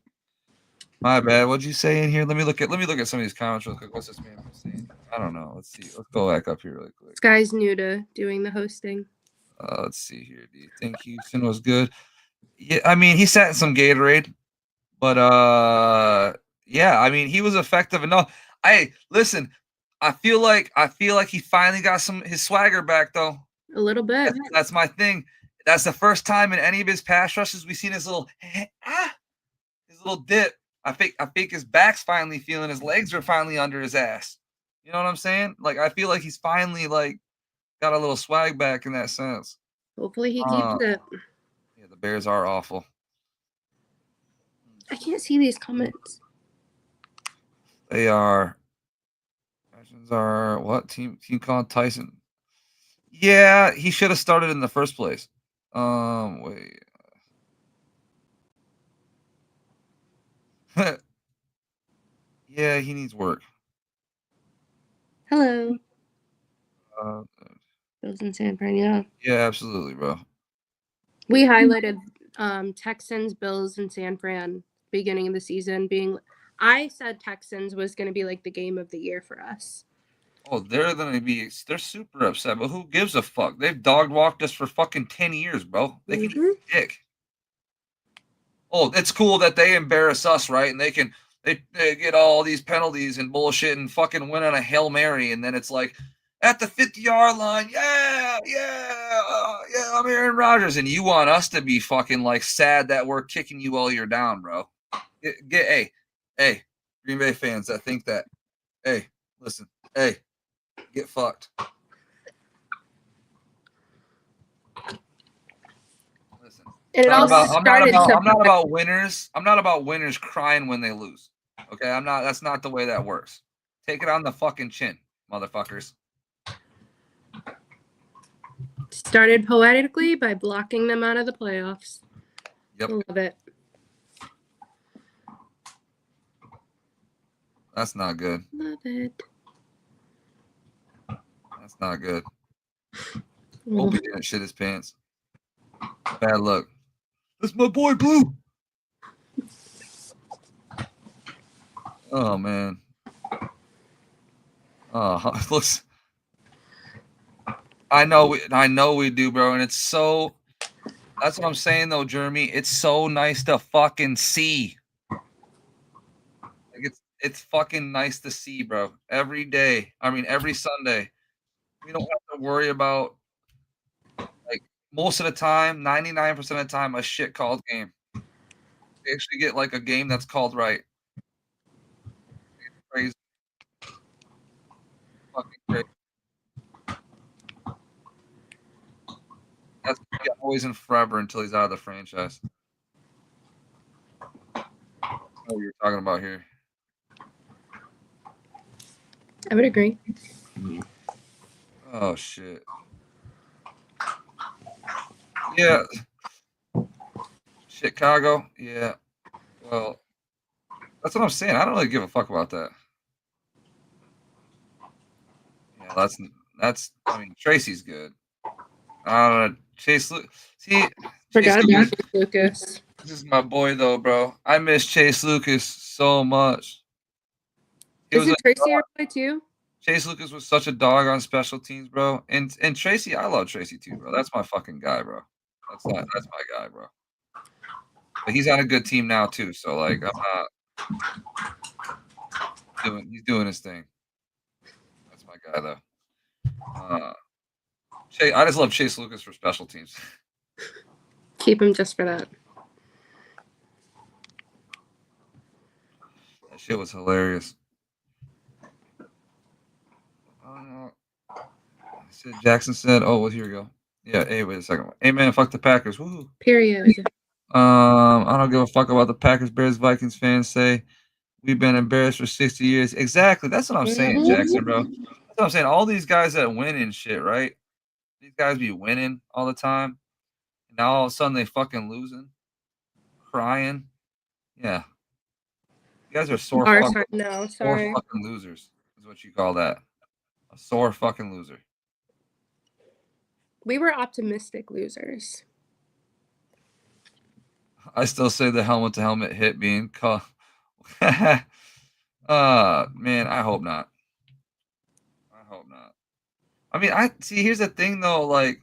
My bad. What'd you say in here? Let me look at some of these comments real quick. What's this man saying? I don't know. Let's see. Let's go back up here really quick.
This guy's new to doing the hosting.
Let's see here. Do you think Houston was good? Yeah, I mean, he sat in some Gatorade, but yeah, I mean, he was effective enough. Listen, I feel like he finally got his swagger back though.
A little bit.
That's my thing. That's the first time in any of his pass rushes we've seen his little dip. I think his back's finally feeling, his legs are finally under his ass. You know what I'm saying? Like, I feel like he's finally like got a little swag back in that sense.
Hopefully he keeps it.
Yeah, the Bears are awful.
I can't see these comments.
They are. Questions are what team called Tyson? Yeah, he should have started in the first place. Wait. Yeah, he needs work.
Hello. Bills in San Fran, yeah.
Yeah, absolutely, bro.
We highlighted Texans, Bills, and San Fran beginning of the season being. I said Texans was going to be like the game of the year for us.
Oh, they're super upset, but who gives a fuck? They've dog walked us for fucking 10 years, bro. They can eat dick. Oh, it's cool that they embarrass us, right? And they get all these penalties and bullshit and fucking win on a Hail Mary, and then it's like at the 50-yard line, I'm Aaron Rodgers, and you want us to be fucking like sad that we're kicking you while you're down, bro. Hey, Green Bay fans that think that, hey, listen, hey, get fucked. Listen,
I'm
not about winners. I'm not about winners crying when they lose. Okay, that's not the way that works. Take it on the fucking chin, motherfuckers.
Started poetically by blocking them out of the playoffs.
Yep.
Love it.
That's not good.
Love it.
That's not good. Hope he didn't shit his pants. Bad luck. That's my boy Blue. Oh man. Oh, looks. I know we do, bro, and it's so. That's what I'm saying, though, Jeremy. It's so nice to fucking see. Like it's fucking nice to see, bro. Every day. I mean, every Sunday. We don't have to worry about, like, most of the time, 99% of the time, a shit called game. We actually get like a game that's called right. It's crazy. Fucking crazy. That's gonna be always and forever until he's out of the franchise. That's what you're talking about here.
I would agree.
Oh shit. Yeah. Chicago. Yeah. Well, that's what I'm saying. I don't really give a fuck about that. Yeah, that's. I mean, Tracy's good. Chase. See,
Forgot
Chase
about
Lucas,
Chase Lucas.
this is my boy, though, bro. I miss Chase Lucas so much. He was
Isn't
a
Tracy
dog.
your boy too?
Chase Lucas was such a dog on special teams, bro. And Tracy, I love Tracy too, bro. That's my fucking guy, bro. That's my guy, bro. But he's on a good team now too, so like I'm not he's doing his thing. That's my guy though. I just love Chase Lucas for special teams.
Keep him just for that.
That shit was hilarious. Jackson said, "Oh, well, here we go." Yeah. Hey, wait a second. Hey, man, fuck the Packers. Woo.
Period.
I don't give a fuck about the Packers, Bears, Vikings fans say we've been embarrassed for 60 years. Exactly. That's what I'm saying, Jackson, bro. That's what I'm saying. All these guys that win and shit, right? These guys be winning all the time. And now all of a sudden they fucking losing, crying. Yeah. You guys are sore fucking losers, is what you call that. A sore fucking loser.
We were optimistic losers.
I still say the helmet to helmet hit being caught. Man, I hope not. I hope not. I mean, I see. Here's the thing, though. Like,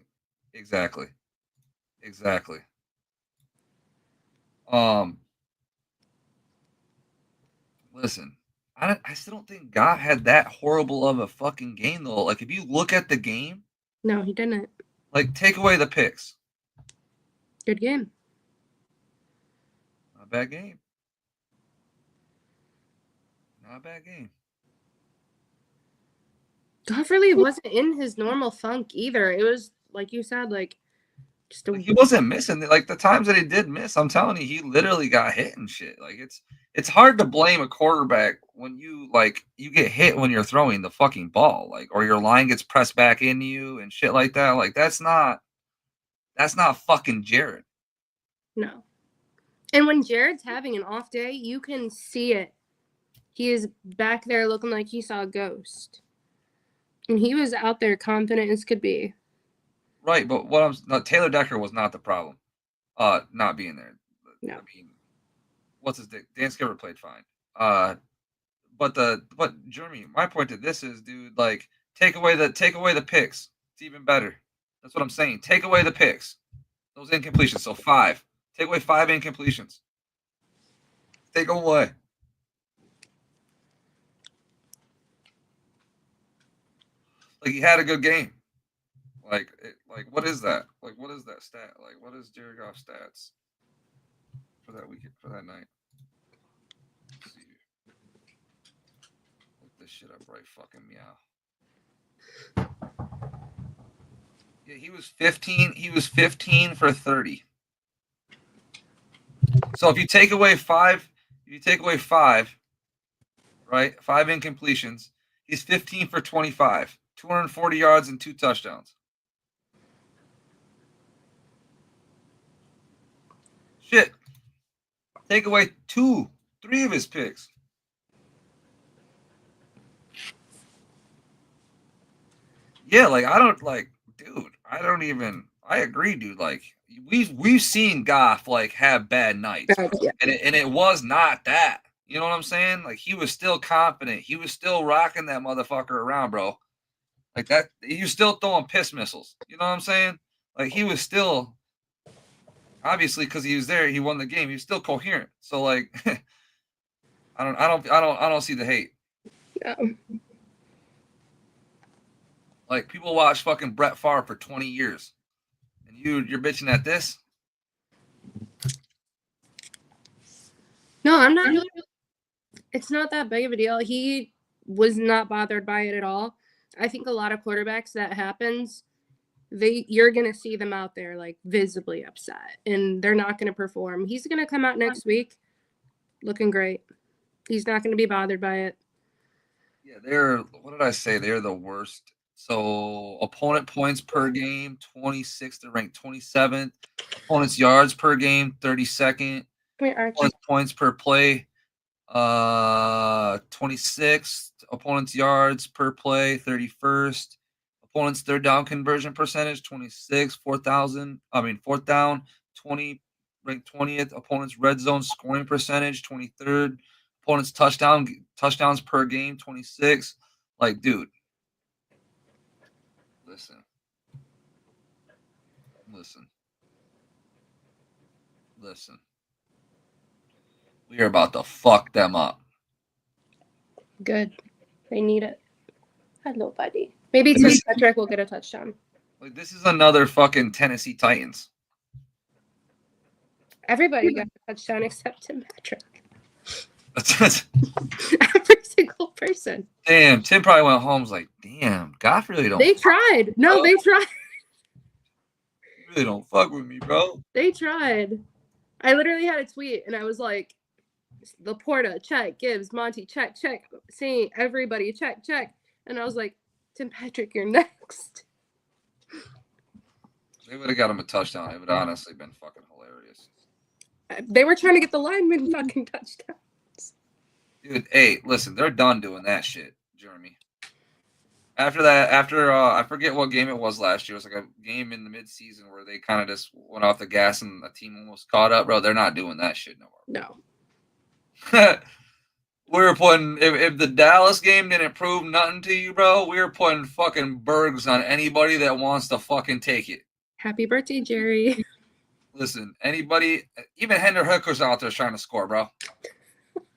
exactly. Listen, I still don't think Goff had that horrible of a fucking game, though. Like, if you look at the game,
no, he didn't.
Like, take away the picks.
Good game.
Not a bad game. Not a bad game.
Goff really wasn't in his normal funk either. It was, like you said, like, just a...
He wasn't missing. Like, the times that he did miss, I'm telling you, he literally got hit and shit. Like, it's hard to blame a quarterback when you get hit when you're throwing the fucking ball, like, or your line gets pressed back into you and shit like that. Like, that's not fucking Jared.
No. And when Jared's having an off day, you can see it. He is back there looking like he saw a ghost. And he was out there confident as could be.
Right, but Taylor Decker was not the problem. Not being there.
No.
I mean, what's his name? Dan Skipper played fine. But Jeremy, my point to this is, dude, like, take away the picks. It's even better. That's what I'm saying. Take away the picks. Those incompletions. So 5. Take away 5 incompletions. Take them away. Like, he had a good game. Like what is that? Like, what is that stat? Like, what is Jared Goff's stats for that weekend, for that night? Let's see. Look this shit up right fucking meow. Yeah, he was 15 for 30. So if you take away 5, right? 5 incompletions, he's 15 for 25, 240 yards and 2 touchdowns. Shit. Take away 3 of his picks. Yeah, like, I don't, like, dude, I agree, dude. Like we've seen Goff like have bad nights,
Yeah.
and it was not that. You know what I'm saying? Like he was still confident. He was still rocking that motherfucker around, bro. Like that, he was still throwing piss missiles. You know what I'm saying? Like he was still, obviously, because he was there, he won the game. He was still coherent. So like, I don't see the hate.
Yeah.
Like people watch fucking Brett Favre for 20 years, and you're bitching at this.
No, I'm not really. It's not that big of a deal. He was not bothered by it at all. I think a lot of quarterbacks that happens, you're gonna see them out there like visibly upset, and they're not gonna perform. He's gonna come out next week looking great. He's not gonna be bothered by it.
Yeah, they're, what did I say? They're the worst. So opponent points per game, 26th. They're ranked 27th. Opponent's yards per game, 32nd.
Come here, Archie.
Opponent's points per play, 26th. Opponent's yards per play, 31st. Opponent's third down conversion percentage, 26th. Fourth down, 20, ranked 20th. Opponent's red zone scoring percentage, 23rd. Opponent's touchdowns per game, 26. Like, dude, listen. We are about to fuck them up.
Good. They need it. Hello, buddy. Maybe Tim Patrick will get a touchdown.
Like, this is another fucking Tennessee Titans.
Everybody got a touchdown except Tim Patrick.
Damn,
Every single person.
Tim probably went home, was like, damn, Goff really don't.
They tried. No, they tried.
You really don't fuck with me, bro.
They tried. I literally had a tweet, and I was like, Laporta, check. Gibbs, Monty, check. Saying everybody, check. And I was like, Tim Patrick, you're next.
They would have got him a touchdown. It would have honestly been fucking hilarious.
They were trying to get the lineman fucking touchdown.
Dude, hey, listen, they're done doing that shit, Jeremy. After that, I forget what game it was last year. It was like a game in the midseason where they kind of just went off the gas and the team almost caught up. Bro, they're not doing that shit no more.
No.
We were putting, if the Dallas game didn't prove nothing to you, bro, we were putting fucking bergs on anybody that wants to fucking take it.
Happy birthday, Jerry.
Listen, anybody, even Hendon Hooker's out there trying to score, bro.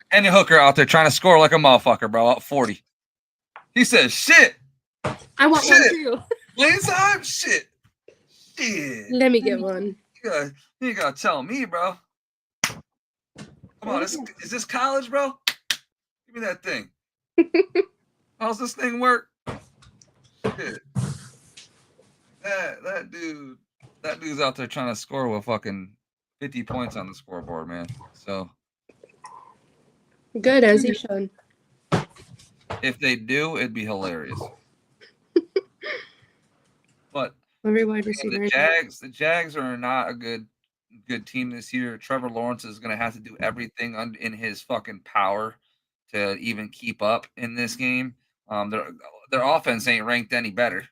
Hendon Hooker out there trying to score like a motherfucker, bro, up 40. He says, shit.
I want one too.
Playing time? Shit.
Let me get one.
You ain't gotta tell me, bro. Come on, is this college, bro? Give me that thing. How's this thing work? Shit. That dude's out there trying to score with fucking 50 points on the scoreboard, man. So
good, as he should.
if they do, it'd be hilarious. But
every wide receiver.
The Jags are not a good team this year. Trevor Lawrence is going to have to do everything in his fucking power to even keep up in this game. Their offense ain't ranked any better.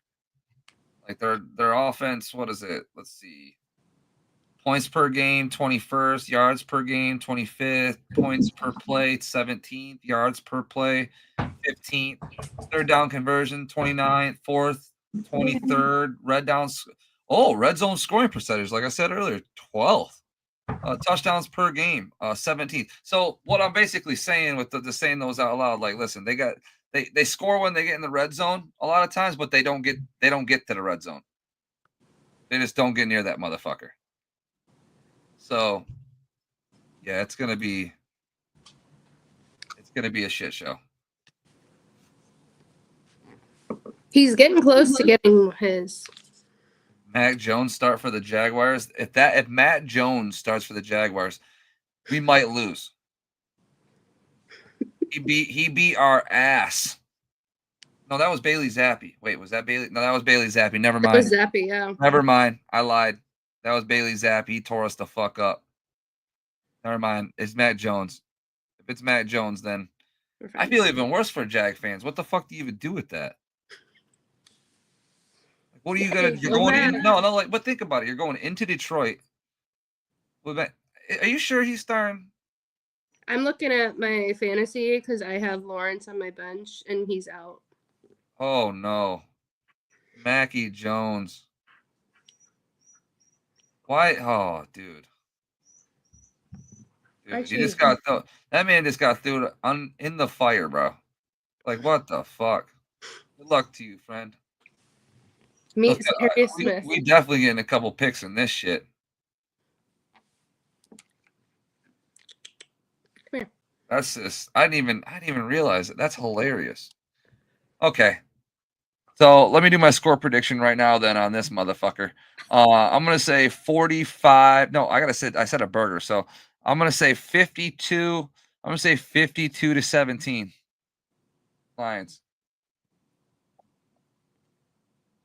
Like their offense, what is it? Let's see. Points per game, 21st. Yards per game, 25th. Points per play, 17th. Yards per play, 15th. Third down conversion, 29th. Fourth, 23rd. Red zone scoring percentage, like I said earlier, 12th. Touchdowns per game, 17th. So what I'm basically saying with the saying those out loud, like, listen, they score when they get in the red zone a lot of times, but they don't get to the red zone. They just don't get near that motherfucker. So yeah, it's gonna be a shit show.
He's getting close to getting his.
Mac Jones start for the Jaguars. If Matt Jones starts for the Jaguars, we might lose. He beat our ass. No, that was Bailey Zappi. Wait, was that Bailey? No, that was Bailey Zappi. Never mind.
That was Zappi, yeah.
Never mind. I lied. That was Bailey Zappi. He tore us the fuck up. Never mind. It's Matt Jones. If it's Matt Jones, then I feel even worse for Jag fans. What the fuck do you even do with that? What are you
Yeah,
gonna? You're going in?
man.
No, like, but think about it. You're going into Detroit. Are you sure he's starting?
I'm looking at my fantasy because I have Lawrence on my bench and he's out.
Oh no, Mackie Jones. Why? Oh, dude.
Actually,
He just got that man just got through in the fire, bro. Like, what the fuck? Good luck to you, friend.
meet Harry Smith.
We definitely getting a couple picks in this shit.
Come here.
That's just I didn't even realize it. That's hilarious. Okay. So let me do my score prediction right now then on this motherfucker. I'm gonna say 45. No, I said a burger. So I'm gonna say 52. I'm gonna say 52 to 17. Lions.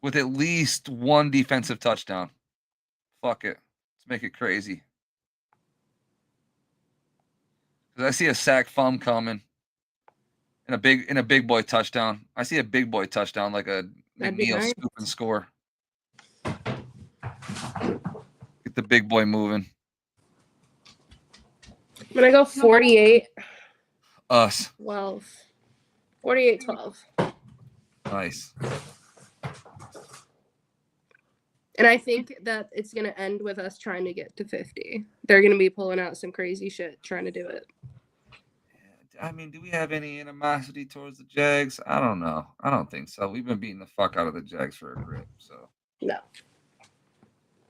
With at least one defensive touchdown. Fuck it. Let's make it crazy. Because I see a sack fum coming. In a big boy touchdown. I see a big boy touchdown like a McNeil
nice.
scoop and score. Get the big boy moving.
I'm gonna go 48.
Us.
12. 48-12.
Nice.
And I think that it's going to end with us trying to get to 50. They're going to be pulling out some crazy shit trying to do it.
I mean, do we have any animosity towards the Jags? I don't know. I don't think so. We've been beating the fuck out of the Jags for a grip, so.
No.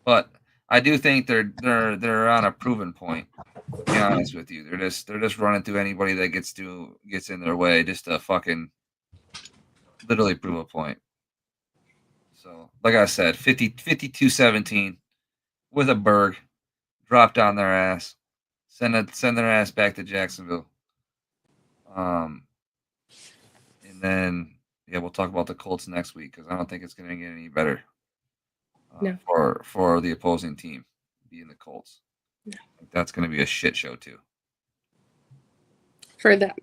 But I do think they're on a proven point. To be honest with you, they're just running through anybody that gets in their way just to fucking literally prove a point. So, like I said, 52-17 with a berg, drop down their ass, send their ass back to Jacksonville. And then we'll talk about the Colts next week because I don't think it's going to get any better
No.
for the opposing team being the Colts.
No.
That's going to be a shit show too.
For them.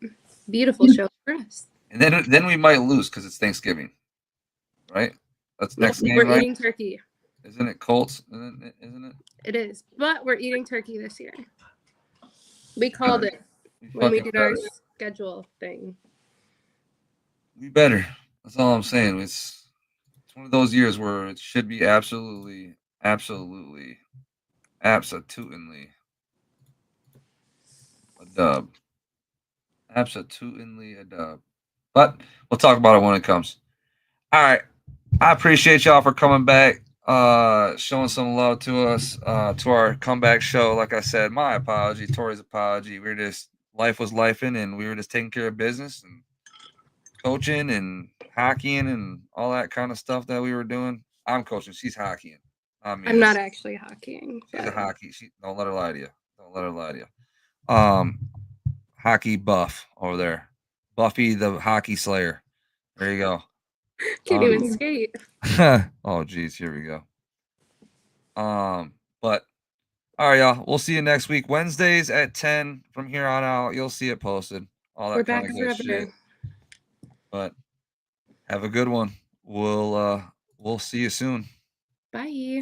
Beautiful show for us.
And then we might lose because it's Thanksgiving, right? That's next game,
we're
right?
eating turkey.
Isn't it Colts? Isn't it?
It is. But we're eating turkey this year. We called it when we did our schedule thing.
We better. That's all I'm saying. It's one of those years where it should be absolutely a dub. Absolutely a dub. But we'll talk about it when it comes. All right. I appreciate y'all for coming back, showing some love to us, to our comeback show. Like I said, my apology, Tori's apology. Life was lifing, and we were just taking care of business and coaching and hockeying and all that kind of stuff that we were doing. I'm coaching. She's hockeying.
I'm not actually hockeying.
She's a hockey. Don't let her lie to you. Hockey buff over there. Buffy the hockey slayer. There you go.
Can't even skate.
Oh geez, here we go. But all right, y'all. We'll see you next week. Wednesdays at 10 from here on out. You'll see it posted. All that kind of good shit. But have a good one. We'll see you soon.
Bye.